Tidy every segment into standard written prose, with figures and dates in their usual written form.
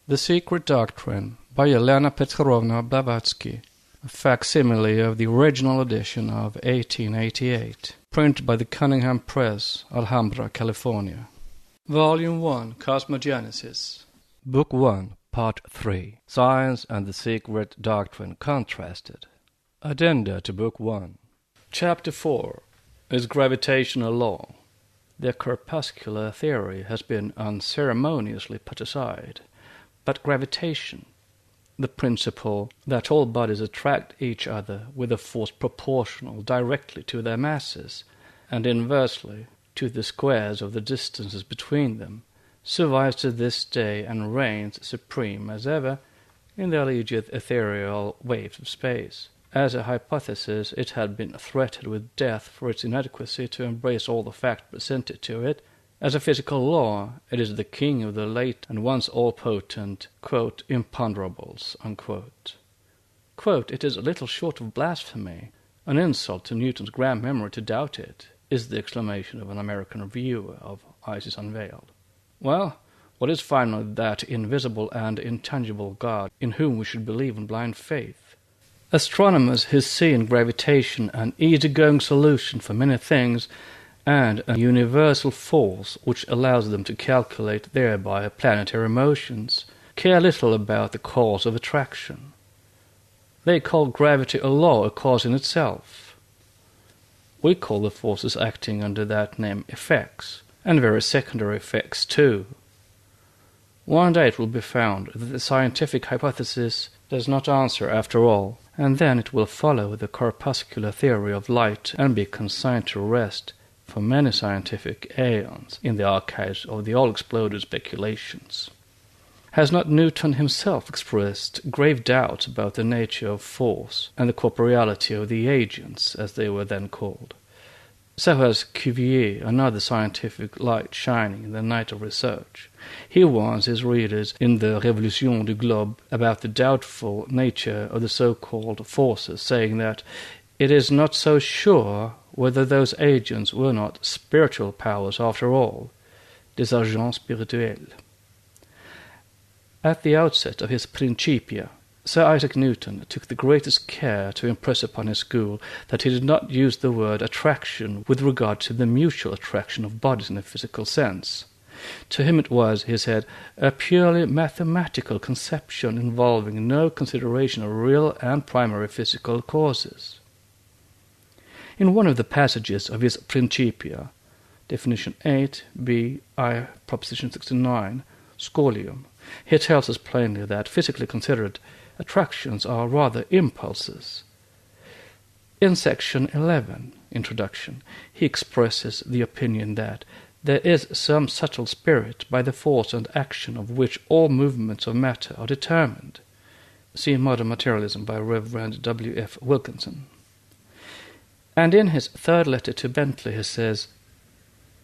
The Secret Doctrine by Elena Petrovna Blavatsky, a facsimile of the original edition of 1888, printed by the Cunningham Press, Alhambra, California. Volume 1, Cosmogenesis. Book 1, Part 3, Science and the Secret Doctrine Contrasted. Addenda to Book 1. Chapter 4, Is Gravitational Law. The corpuscular theory has been unceremoniously put aside. But gravitation, the principle that all bodies attract each other with a force proportional directly to their masses, and inversely to the squares of the distances between them, survives to this day and reigns supreme as ever in the alleged ethereal waves of space. As a hypothesis, it had been threatened with death for its inadequacy to embrace all the facts presented to it. As a physical law, it is the king of the late and once all-potent, quote, imponderables, unquote. Quote, it is little short of blasphemy, an insult to Newton's grand memory to doubt it, is the exclamation of an American reviewer of Isis Unveiled. Well, what is finally that invisible and intangible God in whom we should believe in blind faith? Astronomers who see in gravitation an easy-going solution for many things, and a universal force which allows them to calculate thereby planetary motions, care little about the cause of attraction. They call gravity a law, a cause in itself. We call the forces acting under that name effects, and very secondary effects too. One day it will be found that the scientific hypothesis does not answer after all, and then it will follow the corpuscular theory of light and be consigned to rest for many scientific aeons in the archives of the all-exploded speculations. Has not Newton himself expressed grave doubts about the nature of force and the corporeality of the agents, as they were then called? So has Cuvier, another scientific light shining in the night of research. He warns his readers in the Révolution du Globe about the doubtful nature of the so-called forces, saying that it is not so sure whether those agents were not spiritual powers after all, des agents spirituels. At the outset of his Principia, Sir Isaac Newton took the greatest care to impress upon his school that he did not use the word attraction with regard to the mutual attraction of bodies in a physical sense. To him it was, he said, a purely mathematical conception involving no consideration of real and primary physical causes. In one of the passages of his Principia, definition 8, b, I, proposition 69, scholium, he tells us plainly that, physically considered, attractions are rather impulses. In section 11, introduction, he expresses the opinion that there is some subtle spirit by the force and action of which all movements of matter are determined. See Modern Materialism by Reverend W. F. Wilkinson. And in his third letter to Bentley he says,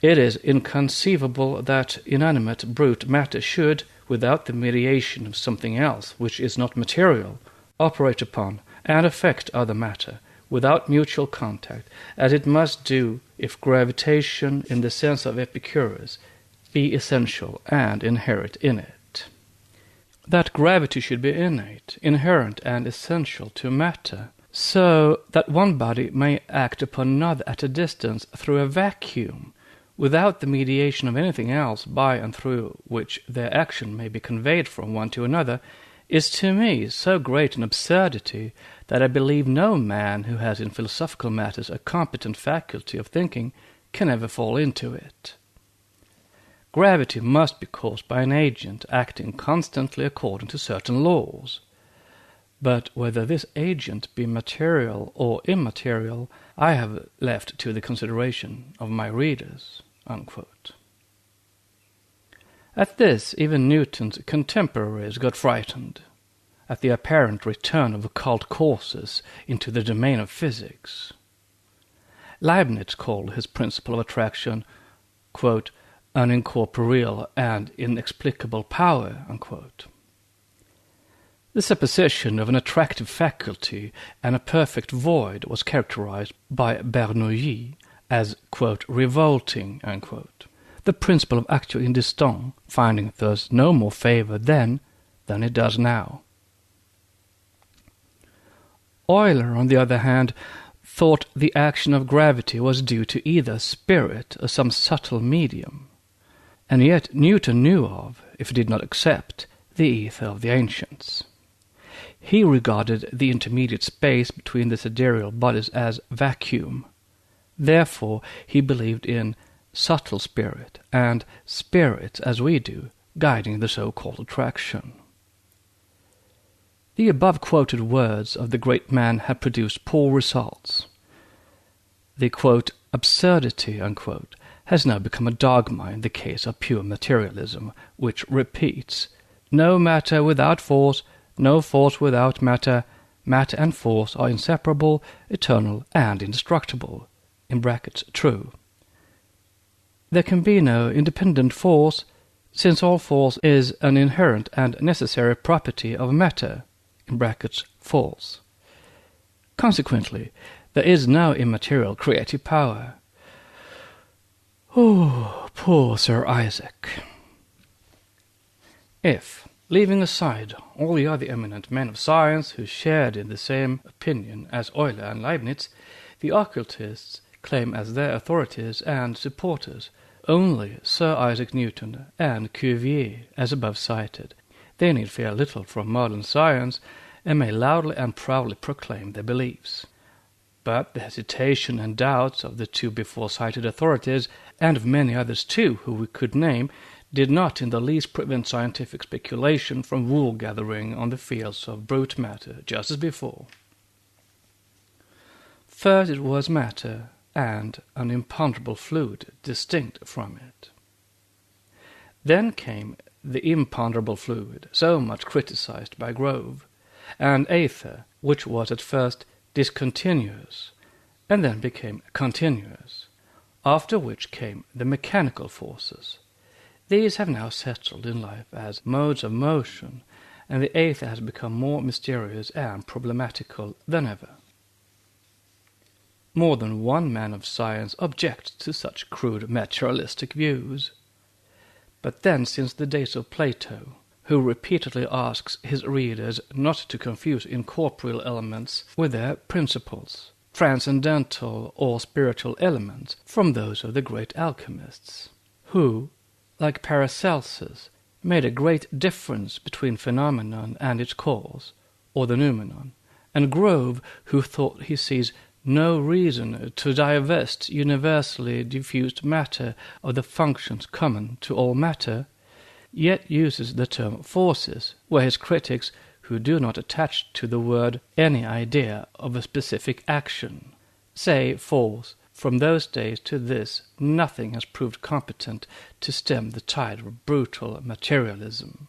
it is inconceivable that inanimate brute matter should, without the mediation of something else which is not material, operate upon and affect other matter, without mutual contact, as it must do if gravitation, in the sense of Epicurus, be essential and inherent in it. That gravity should be innate, inherent and essential to matter, so that one body may act upon another at a distance through a vacuum, without the mediation of anything else by and through which their action may be conveyed from one to another, is to me so great an absurdity that I believe no man who has in philosophical matters a competent faculty of thinking can ever fall into it. Gravity must be caused by an agent acting constantly according to certain laws. But whether this agent be material or immaterial, I have left to the consideration of my readers." Unquote. At this, even Newton's contemporaries got frightened, at the apparent return of occult causes into the domain of physics. Leibniz called his principle of attraction, quote, an incorporeal and inexplicable power, unquote. The supposition of an attractive faculty and a perfect void was characterized by Bernoulli as, quote, revolting, unquote. The principle of actual indistance, finding thus no more favor than than it does now. Euler, on the other hand, thought the action of gravity was due to either spirit or some subtle medium, and yet Newton knew of, if he did not accept, the ether of the ancients. He regarded the intermediate space between the sidereal bodies as vacuum. Therefore, he believed in subtle spirit, and spirits, as we do, guiding the so-called attraction. The above-quoted words of the great man had produced poor results. The, quote, absurdity, unquote, has now become a dogma in the case of pure materialism, which repeats, no matter without force, no force without matter, matter and force are inseparable, eternal, and indestructible, in brackets, true. There can be no independent force, since all force is an inherent and necessary property of matter, in brackets, false. Consequently, there is no immaterial creative power. Oh, poor Sir Isaac. If, leaving aside all the other eminent men of science who shared in the same opinion as Euler and Leibniz, the occultists claim as their authorities and supporters only Sir Isaac Newton and Cuvier, as above cited, they need fear little from modern science, and may loudly and proudly proclaim their beliefs. But the hesitation and doubts of the two before cited authorities, and of many others too who we could name, did not in the least prevent scientific speculation from wool-gathering on the fields of brute matter, just as before. First it was matter, and an imponderable fluid distinct from it. Then came the imponderable fluid, so much criticized by Grove, and aether, which was at first discontinuous, and then became continuous, after which came the mechanical forces. These have now settled in life as modes of motion, and the aether has become more mysterious and problematical than ever. More than one man of science objects to such crude materialistic views. But then, since the days of Plato, who repeatedly asks his readers not to confuse incorporeal elements with their principles, transcendental or spiritual elements, from those of the great alchemists, who, like Paracelsus, made a great difference between phenomenon and its cause, or the noumenon, and Grove, who thought he sees no reason to divest universally diffused matter of the functions common to all matter, yet uses the term forces, where his critics, who do not attach to the word any idea of a specific action, say force. From those days to this, nothing has proved competent to stem the tide of brutal materialism.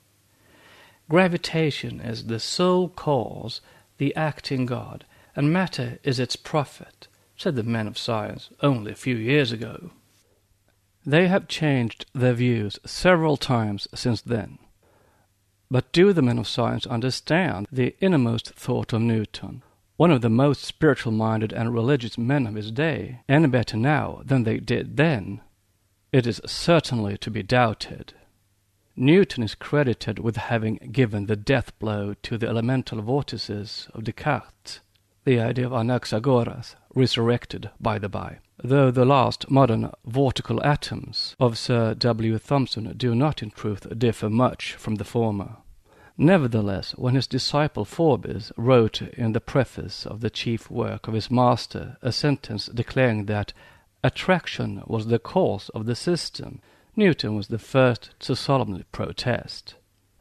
Gravitation is the sole cause, the acting God, and matter is its prophet, said the men of science only a few years ago. They have changed their views several times since then. But do the men of science understand the innermost thought of Newton, one of the most spiritual-minded and religious men of his day, any better now than they did then? It is certainly to be doubted. Newton is credited with having given the death blow to the elemental vortices of Descartes, the idea of Anaxagoras, resurrected by the by, though the last modern vortical atoms of Sir W. Thomson do not in truth differ much from the former. Nevertheless, when his disciple Forbes wrote in the preface of the chief work of his master a sentence declaring that attraction was the cause of the system, Newton was the first to solemnly protest.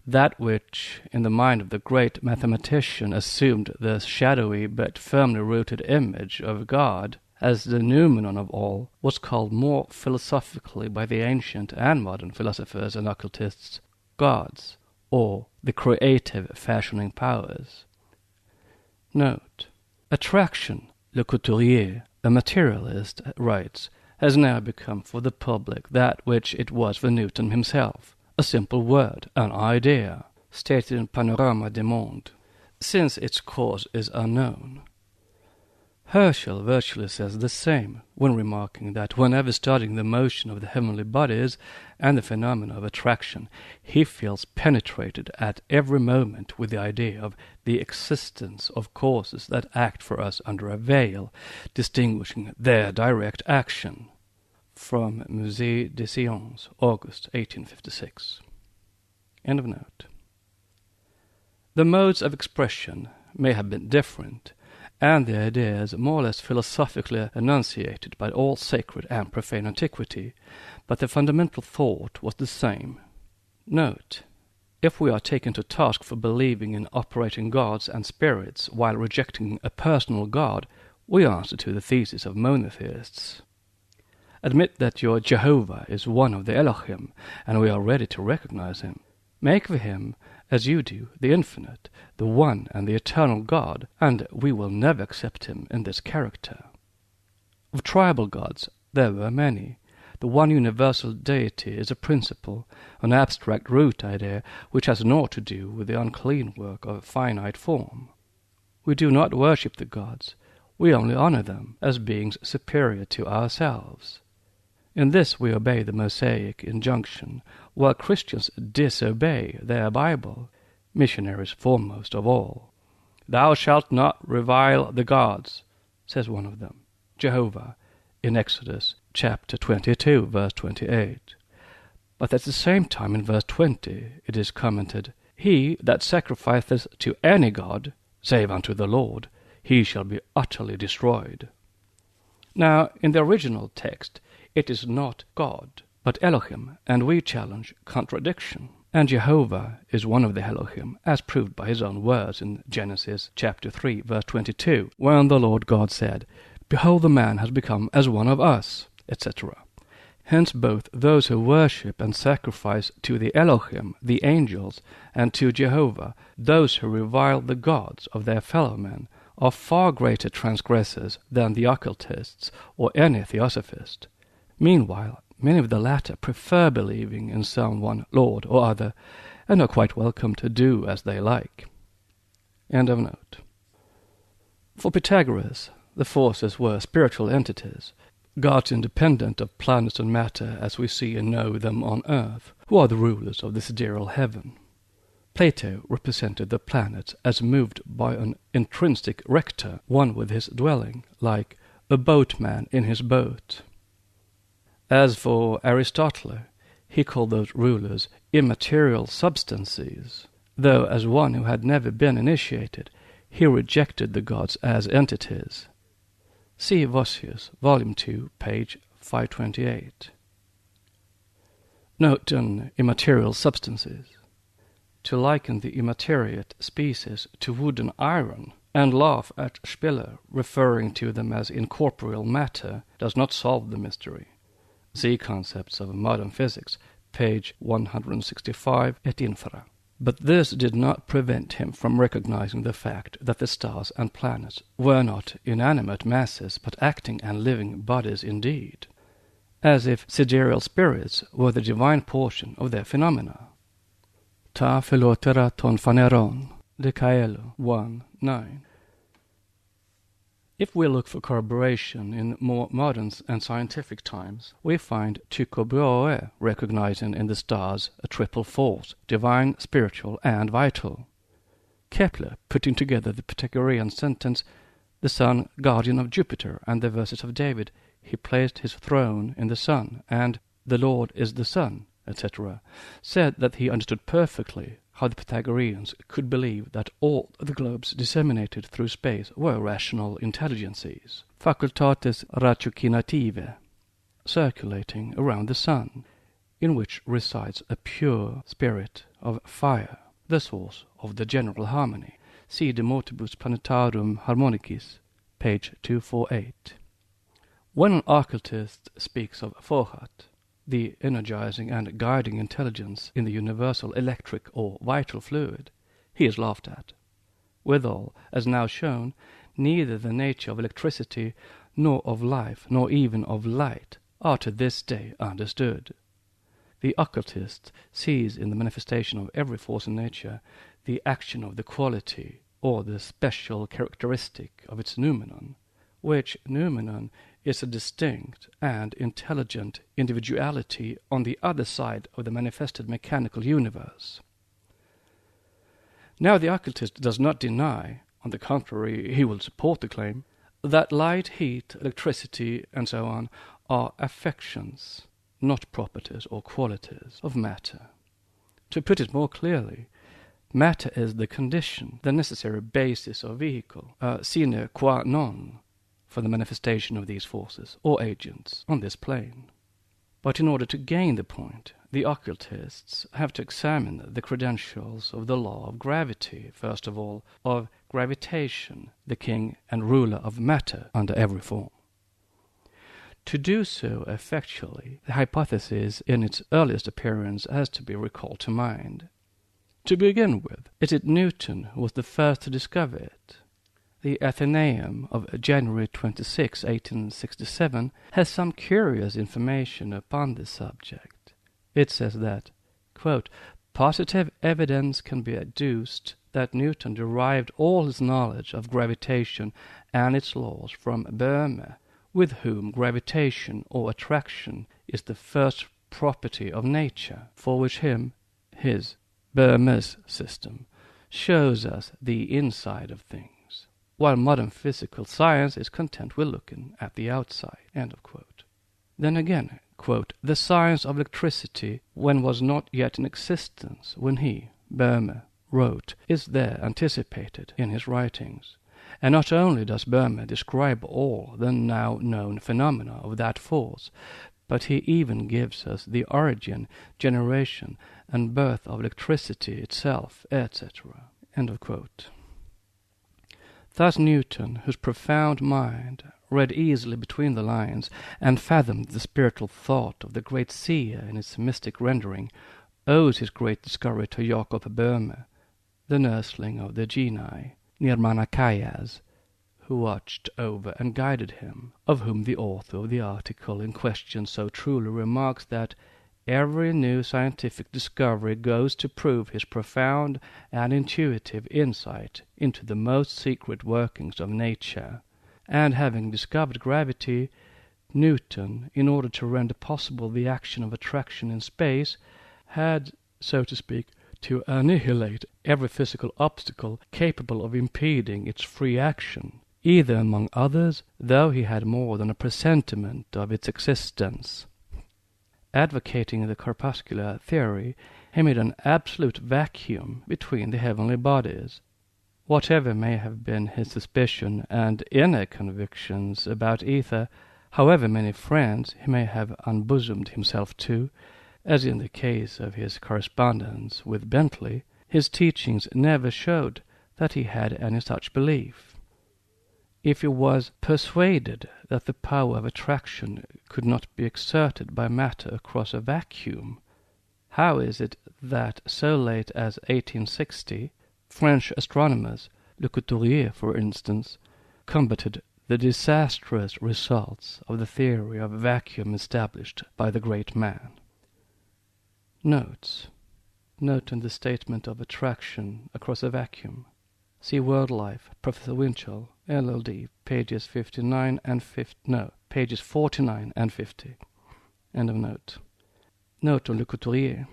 That which, in the mind of the great mathematician, assumed the shadowy but firmly rooted image of God as the noumenon of all, was called more philosophically by the ancient and modern philosophers and occultists gods, or the creative fashioning powers. Note: attraction, Le Couturier, a materialist, writes, has now become for the public that which it was for Newton himself, a simple word, an idea, stated in Panorama du Monde, since its cause is unknown. Herschel virtually says the same when remarking that whenever studying the motion of the heavenly bodies and the phenomena of attraction, he feels penetrated at every moment with the idea of the existence of causes that act for us under a veil, distinguishing their direct action. From Musée des Sciences, August 1856. End of note. The modes of expression may have been different, and the ideas more or less philosophically enunciated by all sacred and profane antiquity, but the fundamental thought was the same. Note, if we are taken to task for believing in operating gods and spirits while rejecting a personal God, we answer to the thesis of monotheists. Admit that your Jehovah is one of the Elohim, and we are ready to recognize him. Make for him, as you do, the infinite, the one and the eternal God, and we will never accept him in this character. Of tribal gods there were many. The one universal deity is a principle, an abstract root idea, which has naught to do with the unclean work of finite form. We do not worship the gods, we only honor them as beings superior to ourselves. In this we obey the Mosaic injunction, while Christians disobey their Bible, missionaries foremost of all. "Thou shalt not revile the gods," says one of them, Jehovah, in Exodus chapter 22, verse 28. But at the same time in verse 20 it is commented, "He that sacrificeth to any god, save unto the Lord, he shall be utterly destroyed." Now, in the original text, it is not God, but Elohim, and we challenge contradiction. And Jehovah is one of the Elohim, as proved by his own words in Genesis chapter 3, verse 22, when the Lord God said, "Behold, the man has become as one of us," etc. Hence both those who worship and sacrifice to the Elohim, the angels, and to Jehovah, those who revile the gods of their fellow men, are far greater transgressors than the occultists or any theosophist. Meanwhile, many of the latter prefer believing in some one Lord or other, and are quite welcome to do as they like. End of note. For Pythagoras, the forces were spiritual entities, gods independent of planets and matter as we see and know them on earth, who are the rulers of the sidereal heaven. Plato represented the planets as moved by an intrinsic rector, one with his dwelling, like a boatman in his boat. As for Aristotle, he called those rulers immaterial substances, though as one who had never been initiated, he rejected the gods as entities. See Vossius, Volume 2, page 528. Note on immaterial substances. To liken the immateriate species to wood and iron, and laugh at Spiller referring to them as incorporeal matter, does not solve the mystery. See Concepts of Modern Physics, page 165 et infra. But this did not prevent him from recognizing the fact that the stars and planets were not inanimate masses, but acting and living bodies indeed, as if sidereal spirits were the divine portion of their phenomena. Ta philotera ton phaneron, de Caelo 1:9. If we look for corroboration in more modern and scientific times, we find Tycho Brahe recognizing in the stars a triple force, divine, spiritual, and vital. Kepler putting together the Pythagorean sentence, "The sun, guardian of Jupiter," and the verses of David, "He placed his throne in the sun," and "The Lord is the sun," etc., said that he understood perfectly how the Pythagoreans could believe that all the globes disseminated through space were rational intelligences, facultates ratiocinative, circulating around the sun, in which resides a pure spirit of fire, the source of the general harmony. See De Motibus Planetarum Harmonicis, page 248. When an occultist speaks of Vorhat, the energizing and guiding intelligence in the universal electric or vital fluid, he is laughed at. Withal, as now shown, neither the nature of electricity, nor of life, nor even of light, are to this day understood. The occultist sees in the manifestation of every force in nature the action of the quality or the special characteristic of its noumenon, which noumenon is a distinct and intelligent individuality on the other side of the manifested mechanical universe. Now the occultist does not deny, on the contrary, he will support the claim, that light, heat, electricity, and so on are affections, not properties or qualities of matter. To put it more clearly, matter is the condition, the necessary basis or vehicle, sine qua non, for the manifestation of these forces or agents on this plane. But in order to gain the point, the occultists have to examine the credentials of the law of gravity, first of all, of gravitation, the king and ruler of matter under every form. To do so effectually, the hypothesis in its earliest appearance has to be recalled to mind. To begin with, is it Newton who was the first to discover it? The Athenaeum of January 26, 1867, has some curious information upon this subject. It says that, quote, positive evidence can be adduced that Newton derived all his knowledge of gravitation and its laws from Böhme, with whom gravitation or attraction is the first property of nature, for which his Böhme's system, shows us the inside of things, while modern physical science is content with looking at the outside. End of quote. Then again, quote, the science of electricity, when was not yet in existence when he, Böhme, wrote, is there anticipated in his writings. And not only does Böhme describe all the now known phenomena of that force, but he even gives us the origin, generation, and birth of electricity itself, etc. End of quote. Thus Newton, whose profound mind read easily between the lines and fathomed the spiritual thought of the great seer in its mystic rendering, owes his great discovery to Jacob Böhme, the nursling of the genii, Nirmanakayas, who watched over and guided him, of whom the author of the article in question so truly remarks that every new scientific discovery goes to prove his profound and intuitive insight into the most secret workings of nature. And having discovered gravity, Newton, in order to render possible the action of attraction in space, had, so to speak, to annihilate every physical obstacle capable of impeding its free action, either among others, though he had more than a presentiment of its existence. Advocating the corpuscular theory, he made an absolute vacuum between the heavenly bodies. Whatever may have been his suspicion and inner convictions about ether, however many friends he may have unbosomed himself to, as in the case of his correspondence with Bentley, his teachings never showed that he had any such belief. If he was persuaded that the power of attraction could not be exerted by matter across a vacuum, how is it that so late as 1860, French astronomers, Le Couturier for instance, combated the disastrous results of the theory of vacuum established by the great man? Notes. Note in the statement of attraction across a vacuum. See World Life, Professor Winchell, LLD, pages 49 and 50. No, pages 49 and 50. End of note. Note Le Couturier.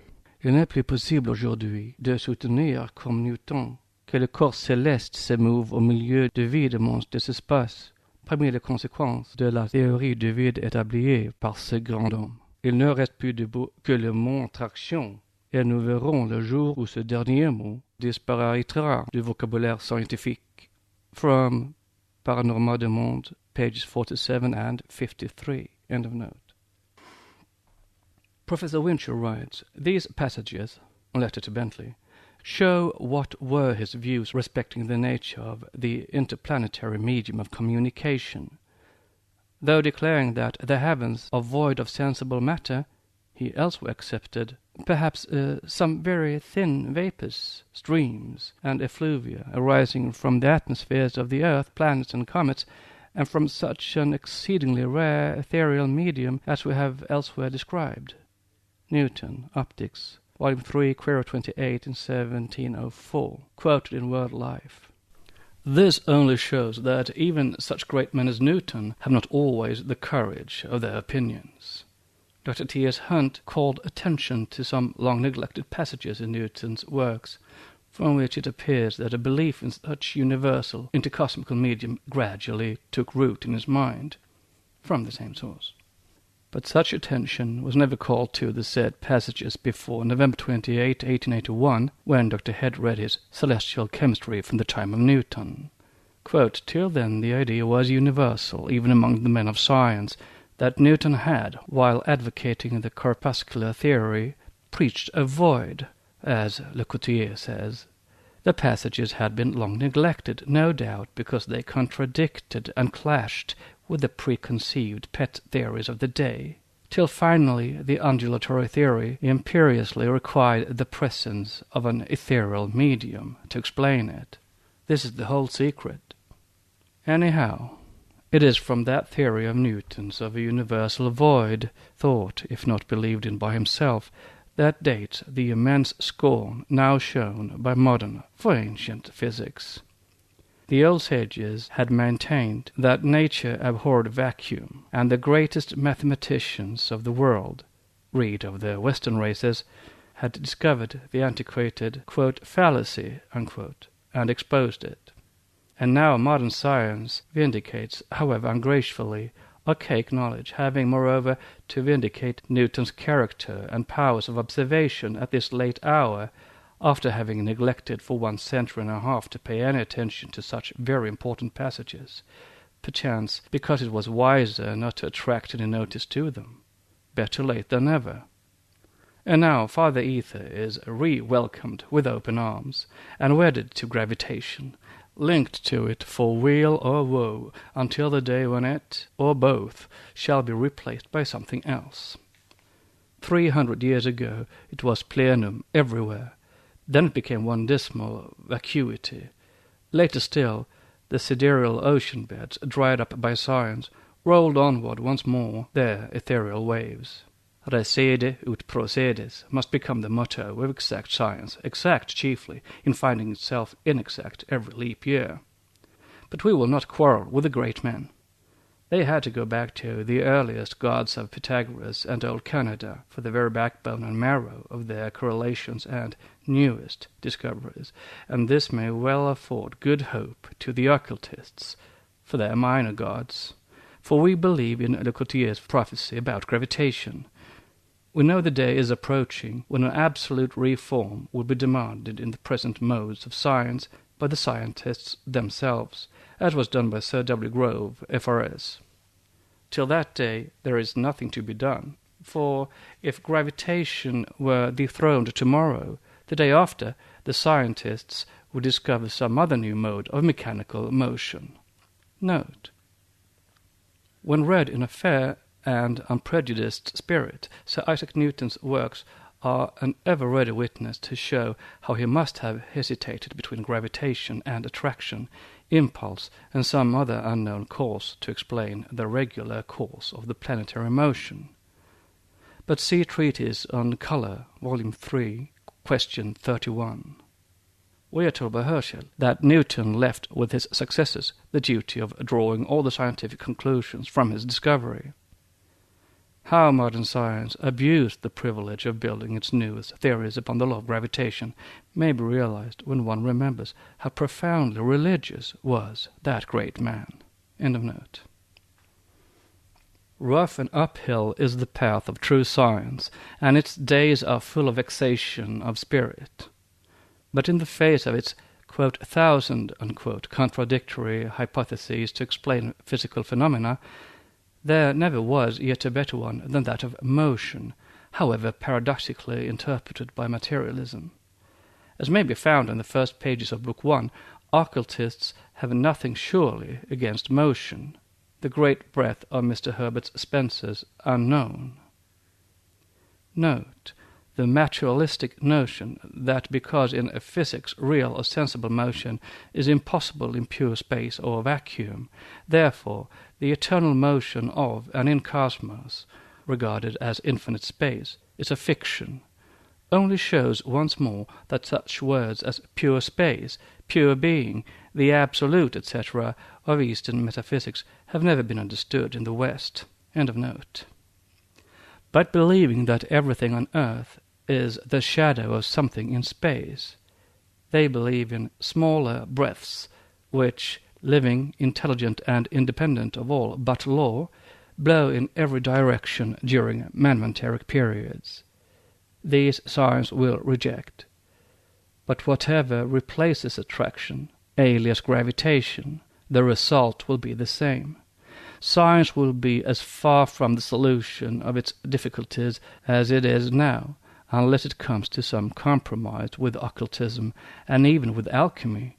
Il n'est plus possible aujourd'hui de soutenir comme Newton que le corps céleste se mouve au milieu du vide immense des espaces, parmi les conséquences de la théorie du vide établie par ce grand homme. Il ne reste plus debout que le mot attraction, et nous verrons le jour où ce dernier mot disparaîtra du vocabulaire scientifique. From Paranormal du Monde, pages 47 and 53. End of note. Professor Winchell writes, these passages, a letter to Bentley, show what were his views respecting the nature of the interplanetary medium of communication. Though declaring that the heavens are void of sensible matter, he elsewhere accepted perhaps some very thin vapors, streams, and effluvia arising from the atmospheres of the earth, planets, and comets, and from such an exceedingly rare ethereal medium as we have elsewhere described. Newton, Optics, Volume 3, Quaero 28 in 1704, quoted in World Life. This only shows that even such great men as Newton have not always the courage of their opinions. Dr. T.S. Hunt called attention to some long-neglected passages in Newton's works, from which it appears that a belief in such universal intercosmical medium gradually took root in his mind, from the same source. But such attention was never called to the said passages before November 28, 1881, when Dr. Head read his Celestial Chemistry from the time of Newton. Quote, "Till then the idea was universal, even among the men of science, that Newton had, while advocating the corpuscular theory, preached a void, as Le Couturier says. The passages had been long neglected, no doubt because they contradicted and clashed with the preconceived pet theories of the day, till finally the undulatory theory imperiously required the presence of an ethereal medium to explain it. This is the whole secret. Anyhow, it is from that theory of Newton's of a universal void, thought, if not believed in by himself, that dates the immense scorn now shown by modern for ancient physics. The old sages had maintained that nature abhorred vacuum, and the greatest mathematicians of the world, read of the Western races, had discovered the antiquated, quote, fallacy, unquote, and exposed it. And now modern science vindicates, however ungracefully, archaic knowledge, having moreover to vindicate Newton's character and powers of observation at this late hour, after having neglected for 1 century and a half to pay any attention to such very important passages, perchance because it was wiser not to attract any notice to them. Better late than never. And now Father Ether is re-welcomed with open arms, and wedded to gravitation, linked to it for weal or woe, until the day when it, or both, shall be replaced by something else. 300 years ago it was plenum everywhere. Then it became one dismal vacuity. Later still, the sidereal ocean beds, dried up by science, rolled onward once more their ethereal waves. Recede ut procedes must become the motto of exact science, exact chiefly in finding itself inexact every leap year. But we will not quarrel with the great men. They had to go back to the earliest gods of Pythagoras and old Canada for the very backbone and marrow of their correlations and newest discoveries, and this may well afford good hope to the occultists for their minor gods. For we believe in Le Couturier's prophecy about gravitation. We know the day is approaching when an absolute reform will be demanded in the present modes of science by the scientists themselves, as was done by Sir W. Grove, F.R.S. Till that day there is nothing to be done, for if gravitation were dethroned tomorrow, the day after the scientists would discover some other new mode of mechanical motion. Note: when read in a fair and unprejudiced spirit, Sir Isaac Newton's works are an ever-ready witness to show how he must have hesitated between gravitation and attraction, impulse, and some other unknown cause to explain the regular course of the planetary motion. But see Treatise on Colour, Volume 3, Question 31. We are told by Herschel that Newton left with his successors the duty of drawing all the scientific conclusions from his discovery. How modern science abused the privilege of building its newest theories upon the law of gravitation may be realized when one remembers how profoundly religious was that great man. End of note. Rough and uphill is the path of true science, and its days are full of vexation of spirit. But in the face of its, quote, 1,000, unquote, contradictory hypotheses to explain physical phenomena, there never was yet a better one than that of motion, however paradoxically interpreted by materialism. As may be found in the first pages of Book 1, occultists have nothing surely against motion, the great breadth of Mr. Herbert Spencer's unknown. Note the materialistic notion that because in physics real or sensible motion is impossible in pure space or vacuum, therefore the eternal motion of and in cosmos, regarded as infinite space, is a fiction, only shows once more that such words as pure space, pure being, the absolute, etc., of Eastern metaphysics have never been understood in the West. End of note. But believing that everything on Earth is the shadow of something in space, they believe in smaller breaths which, living, intelligent, and independent of all but law, blow in every direction during manvanteric periods. These science will reject. But whatever replaces attraction, alias gravitation, the result will be the same. Science will be as far from the solution of its difficulties as it is now, unless it comes to some compromise with occultism and even with alchemy,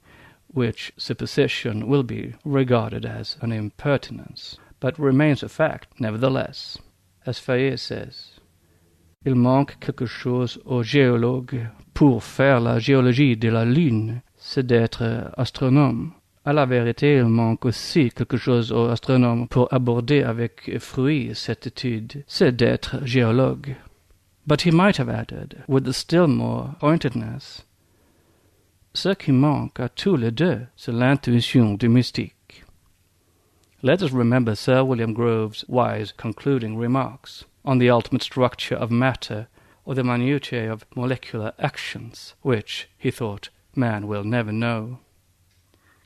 which supposition will be regarded as an impertinence, but remains a fact nevertheless. As Fayet says, Il manque quelque chose aux géologues pour faire la géologie de la Lune, c'est d'être astronome. À la vérité, il manque aussi quelque chose aux astronomes pour aborder avec fruit cette étude, c'est d'être géologue. But he might have added, with still more pointedness, ce qui manque à tous les deux, c'est l'intuition du mystique. Let us remember Sir William Grove's wise concluding remarks on the ultimate structure of matter or the minutiae of molecular actions, which, he thought, man will never know.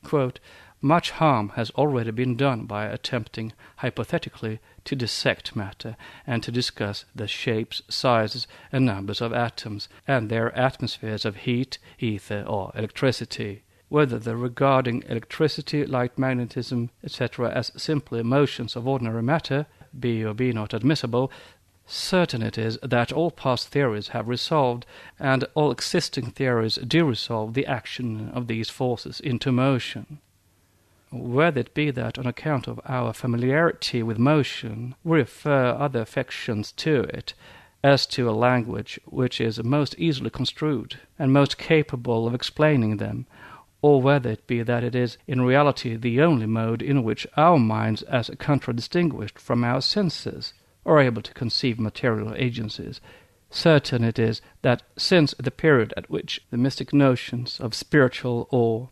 Quote, much harm has already been done by attempting hypothetically to dissect matter and to discuss the shapes, sizes, and numbers of atoms and their atmospheres of heat, ether, or electricity. Whether the regarding electricity, light, magnetism, etc. as simply motions of ordinary matter be or be not admissible, certain it is that all past theories have resolved, and all existing theories do resolve the action of these forces into motion. Whether it be that on account of our familiarity with motion we refer other affections to it, as to a language which is most easily construed and most capable of explaining them, or whether it be that it is in reality the only mode in which our minds, as contradistinguished from our senses, are able to conceive material agencies, certain it is that since the period at which the mystic notions of spiritual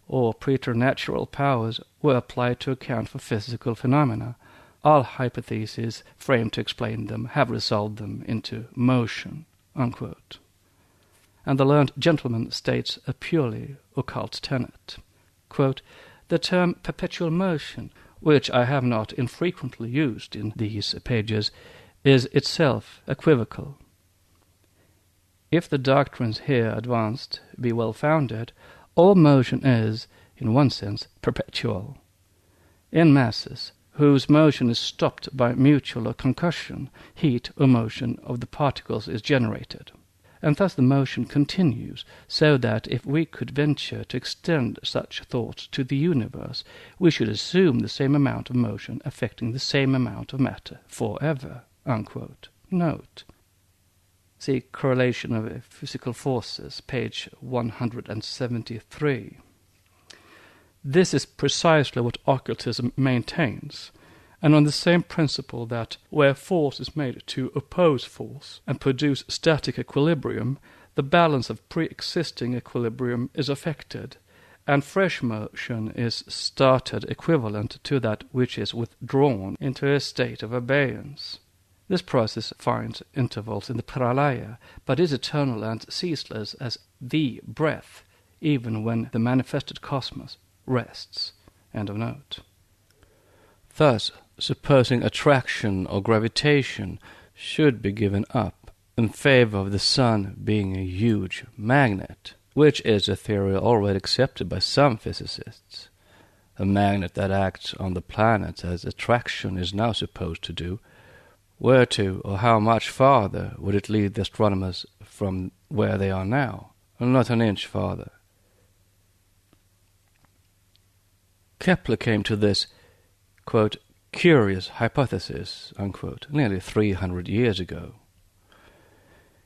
or preternatural powers were applied to account for physical phenomena, all hypotheses framed to explain them have resolved them into motion." Unquote. And the learned gentleman states a purely occult tenet. Quote, "The term perpetual motion, which I have not infrequently used in these pages, is itself equivocal. If the doctrines here advanced be well-founded, all motion is, in one sense, perpetual. In masses, whose motion is stopped by mutual concussion, heat or motion of the particles is generated, and thus the motion continues, so that if we could venture to extend such thought to the universe, we should assume the same amount of motion affecting the same amount of matter forever." Unquote. Note. See Correlation of Physical Forces, page 173. This is precisely what occultism maintains, and on the same principle that where force is made to oppose force and produce static equilibrium, the balance of pre-existing equilibrium is affected, and fresh motion is started equivalent to that which is withdrawn into a state of abeyance. This process finds intervals in the pralaya, but is eternal and ceaseless as the breath, even when the manifested cosmos rests. End of note. Thus, supposing attraction or gravitation should be given up in favor of the sun being a huge magnet, which is a theory already accepted by some physicists, a magnet that acts on the planets as attraction is now supposed to do, where to or how much farther would it lead the astronomers from where they are now? Not an inch farther. Kepler came to this, quote, "curious hypothesis," unquote, nearly 300 years ago.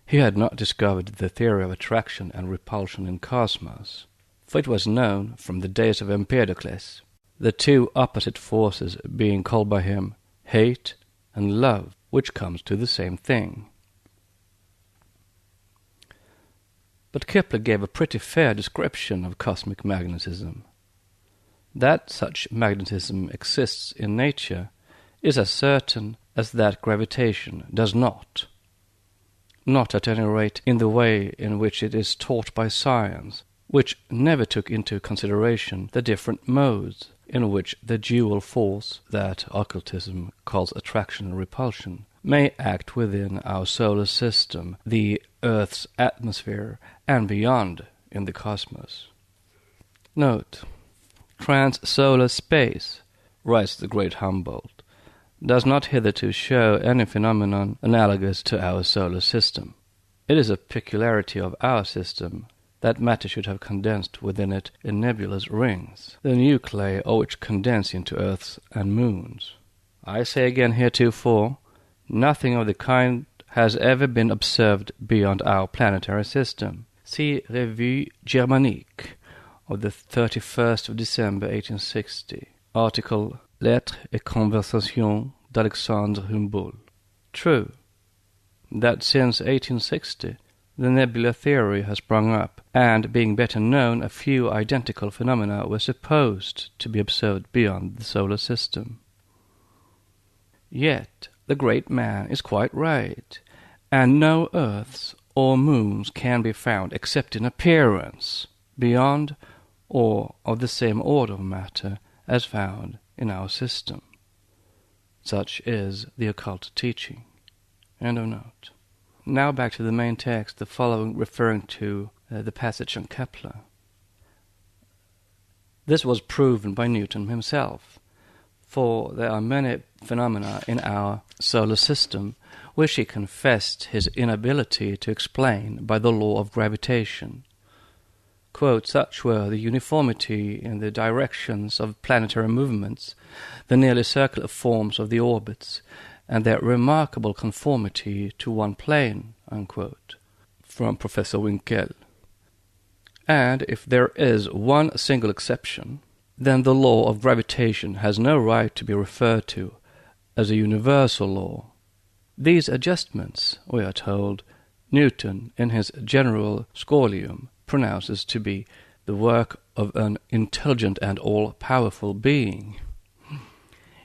He had not discovered the theory of attraction and repulsion in cosmos, for it was known from the days of Empedocles, the two opposite forces being called by him hate and love, which comes to the same thing. But Kepler gave a pretty fair description of cosmic magnetism. That such magnetism exists in nature is as certain as that gravitation does not. Not at any rate in the way in which it is taught by science, which never took into consideration the different modes in which the dual force that occultism calls attraction and repulsion may act within our solar system, the Earth's atmosphere, and beyond in the cosmos. Note: trans-solar space, writes the great Humboldt, does not hitherto show any phenomenon analogous to our solar system. It is a peculiarity of our system that matter should have condensed within it in nebulous rings, the nuclei of which condense into Earths and moons. I say again heretofore, nothing of the kind has ever been observed beyond our planetary system. See Revue Germanique of the 31st of December 1860, article Lettres et Conversations d'Alexandre Humboldt. True, that since 1860 the nebula theory has sprung up, and being better known, a few identical phenomena were supposed to be observed beyond the solar system. Yet the great man is quite right, and no Earths or moons can be found except in appearance, beyond or of the same order of matter as found in our system. Such is the occult teaching. End of note. Now back to the main text, the following referring to the passage on Kepler. This was proven by Newton himself, for there are many phenomena in our solar system which he confessed his inability to explain by the law of gravitation. Quote, such were the uniformity in the directions of planetary movements, the nearly circular forms of the orbits, and their remarkable conformity to one plane, unquote, from Professor Winkel. And if there is one single exception, then the law of gravitation has no right to be referred to as a universal law. These adjustments, we are told, Newton, in his General Scholium, pronounces to be the work of an intelligent and all-powerful being.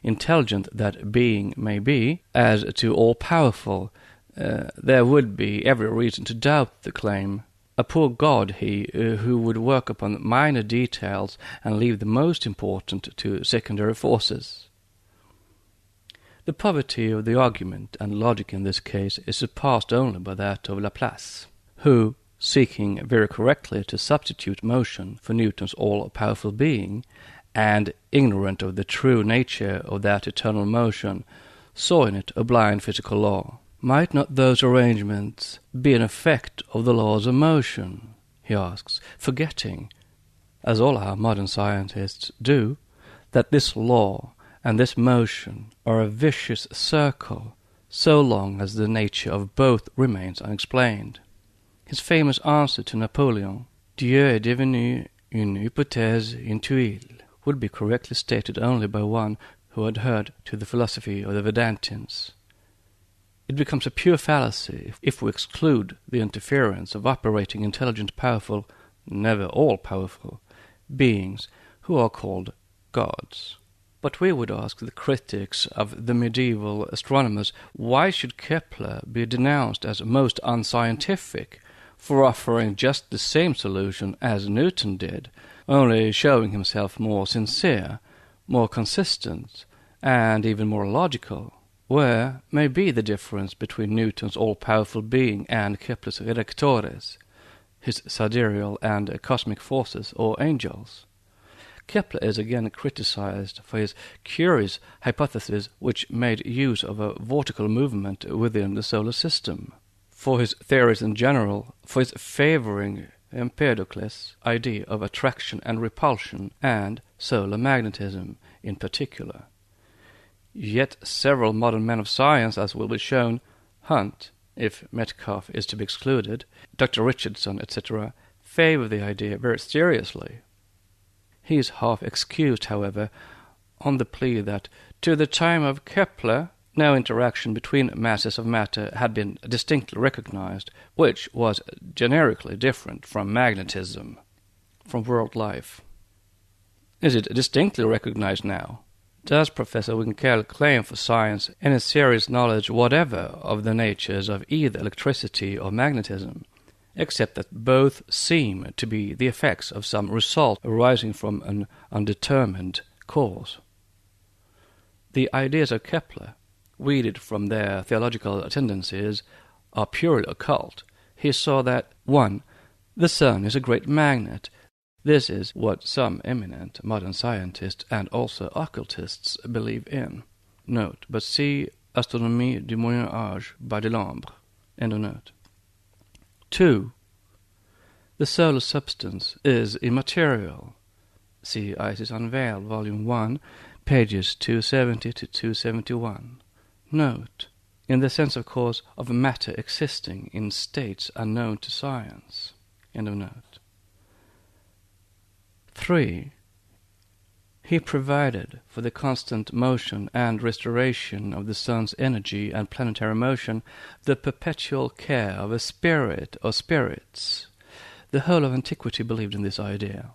Intelligent that being may be, as to all-powerful, there would be every reason to doubt the claim. A poor god he, who would work upon minor details and leave the most important to secondary forces. The poverty of the argument and logic in this case is surpassed only by that of Laplace, who, seeking very correctly to substitute motion for Newton's all-powerful being, and ignorant of the true nature of that eternal motion, saw in it a blind physical law. Might not those arrangements be an effect of the laws of motion, he asks, forgetting, as all our modern scientists do, that this law and this motion are a vicious circle so long as the nature of both remains unexplained. His famous answer to Napoleon, Dieu est devenu une hypothèse intuile, would be correctly stated only by one who adhered to the philosophy of the Vedantins. It becomes a pure fallacy if we exclude the interference of operating intelligent, powerful, never all-powerful, beings who are called gods. But we would ask the critics of the medieval astronomers, why should Kepler be denounced as most unscientific for offering just the same solution as Newton did, only showing himself more sincere, more consistent, and even more logical? Where may be the difference between Newton's all-powerful being and Kepler's redactores, his sidereal and cosmic forces or angels? Kepler is again criticized for his curious hypothesis which made use of a vortical movement within the solar system, for his theories in general, for his favoring Empedocles' idea of attraction and repulsion, and solar magnetism in particular. Yet several modern men of science, as will be shown, Hunt, if Metcalfe is to be excluded, Dr. Richardson, etc., favor the idea very seriously. He is half excused, however, on the plea that to the time of Kepler no interaction between masses of matter had been distinctly recognized, which was generically different from magnetism. From World Life. Is it distinctly recognized now? Does Professor Winkel claim for science any serious knowledge whatever of the natures of either electricity or magnetism, except that both seem to be the effects of some result arising from an undetermined cause? The ideas of Kepler, weeded from their theological tendencies, are purely occult. He saw that 1. The sun is a great magnet. This is what some eminent modern scientists and also occultists believe in. Note, but see Astronomie du Moyen Âge by Delambre. End of note. 2. The solar substance is immaterial. See Isis Unveiled, Volume 1, pages 270 to 271. Note, in the sense, of course, of matter existing in states unknown to science. End of note. 3. He provided for the constant motion and restoration of the sun's energy and planetary motion the perpetual care of a spirit or spirits. The whole of antiquity believed in this idea.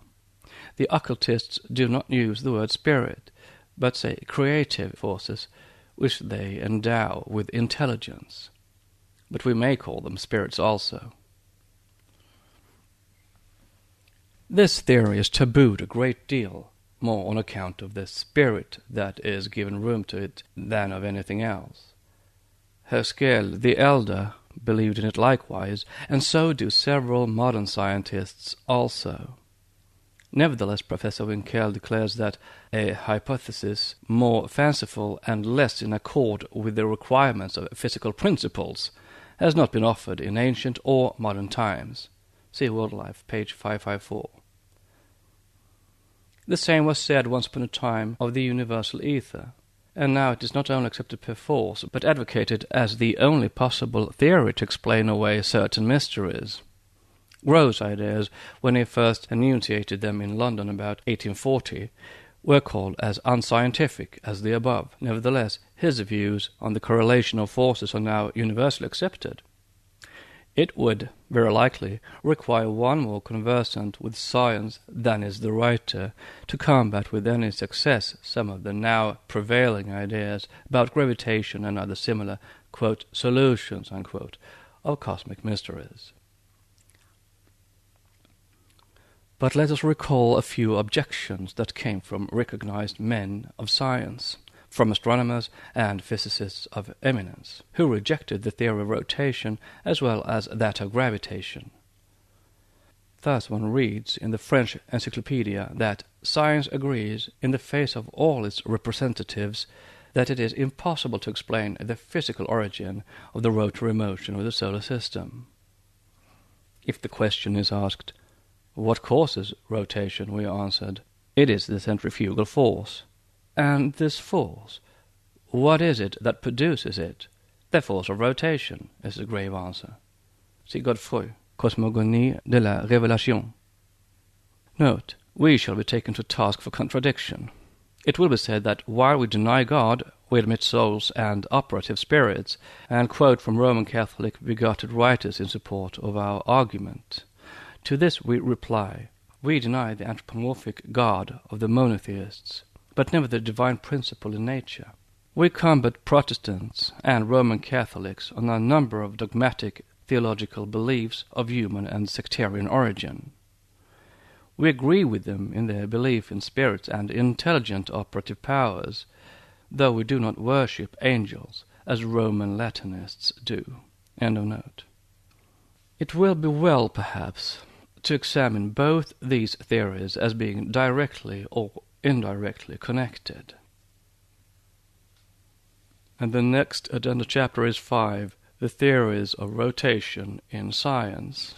The occultists do not use the word spirit, but say creative forces, which they endow with intelligence. But we may call them spirits also. This theory is tabooed a great deal, more on account of the spirit that is given room to it than of anything else. Herschel the Elder believed in it likewise, and so do several modern scientists also. Nevertheless, Professor Winkel declares that a hypothesis more fanciful and less in accord with the requirements of physical principles has not been offered in ancient or modern times. See World Life, page 554. The same was said once upon a time of the universal ether, and now it is not only accepted per force, but advocated as the only possible theory to explain away certain mysteries. Grove's ideas, when he first enunciated them in London about 1840, were called as unscientific as the above. Nevertheless, his views on the correlation of forces are now universally accepted. It would, very likely, require one more conversant with science than is the writer to combat with any success some of the now prevailing ideas about gravitation and other similar, quote, solutions, unquote, of cosmic mysteries. But let us recall a few objections that came from recognized men of science, from astronomers and physicists of eminence, who rejected the theory of rotation as well as that of gravitation. Thus one reads in the French Encyclopedia that science agrees, in the face of all its representatives, that it is impossible to explain the physical origin of the rotary motion of the solar system. If the question is asked, what causes rotation, we answered, it is the centrifugal force. And this force, what is it that produces it? The force of rotation, is the grave answer. See Godefroy, Cosmogonie de la Révélation. Note, we shall be taken to task for contradiction. It will be said that while we deny God, we admit souls and operative spirits, and quote from Roman Catholic begotten writers in support of our argument. To this we reply, we deny the anthropomorphic God of the monotheists, but never the divine principle in nature. We combat Protestants and Roman Catholics on a number of dogmatic theological beliefs of human and sectarian origin. We agree with them in their belief in spirits and intelligent operative powers, though we do not worship angels, as Roman Latinists do. End of note. It will be well, perhaps, to examine both these theories as being directly or indirectly connected. And the next addenda chapter is 5, the theories of rotation in science.